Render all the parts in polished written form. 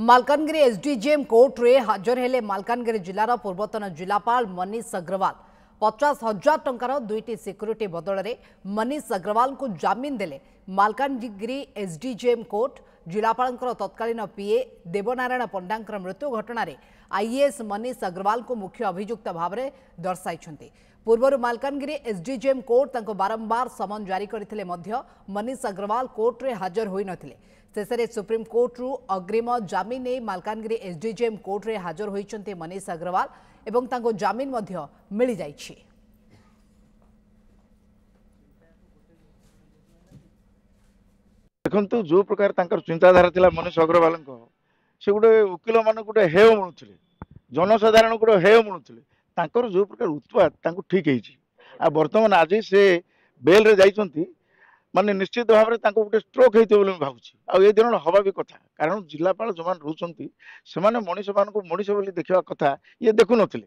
Malkangiri SDJM court रे हाजर हेले मालकानगिरी जिलार पूर्वतन जिलापाल मनीष अग्रवाल 50,000 टंकार दुईटी सिक्यूरीटी बदल में मनीष अग्रवाल को जमीन देले मालकानगिरी एसडीजेएम कोर्ट। जिलापाल तत्कालीन पीए देवनारायण पंडा मृत्यु घटना आईएएस मनीष अग्रवाल को मुख्य अभियुक्त भाव में दर्शाई। पूर्व मालकानगिरी एसडीजेएम कोर्ट तांको बारंबार समन जारी करथिले मध्य मनीष अग्रवाल कोर्ट रे हाजर होई नथिले। शेषे सुप्रीम कोर्ट रु अग्रिम जमीन नहीं मालकानगिरी एसडीजेएम कोर्ट रे हाजर होइचंते मनीष अग्रवाल एवं तांको जमीन मध्य मिली जाइछि। देखंतु जो प्रकार तांकर चिंताधारा थिला मनीष अग्रवाल से गोटे वकिल मान गोटे हेय मणुले जनसाधारण गोटे हेय मणुले तांकर जो प्रकार उत्पाद तांको ठीक है आ वर्तमान आज से बेल रे जाइचंती माने निश्चित भाव में गोटे स्ट्रोक होते भावुँ आ ये दिन हवा भी कथा कारण जिलापाल जो रोचंती से मनीष मान मनीष बोली देखा कथा ये देखु नथिले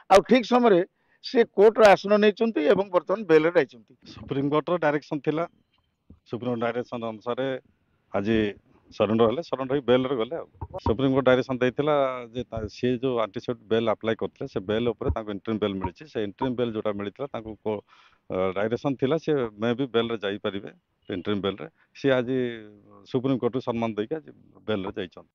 आ ठीक समय से कोर्ट आसन नहीं बर्तमान बेल रे जाइचंती। सुप्रीम कोर्ट डायरेक्शन थिला सुप्रीम डायरेक्शन अनुसार आज सरेंडर सरेंडर बेल रे गले। सुप्रीम कोर्ट डायरेक्शन देइथिला जे सी जो एंटीसिपेट बेल अप्लाई करथिले से बेल ऊपर ताको इंटरिम बेल मिलिछि। से इंटरिम बेल जोटा मिलिथिला ताको डायरेक्शन थिला से मे भी बेल रे जाई परिबे इंटरिम बेल रे। सी आज सुप्रीम कोर्ट सम्मान देके आज बेल रे जाइछन।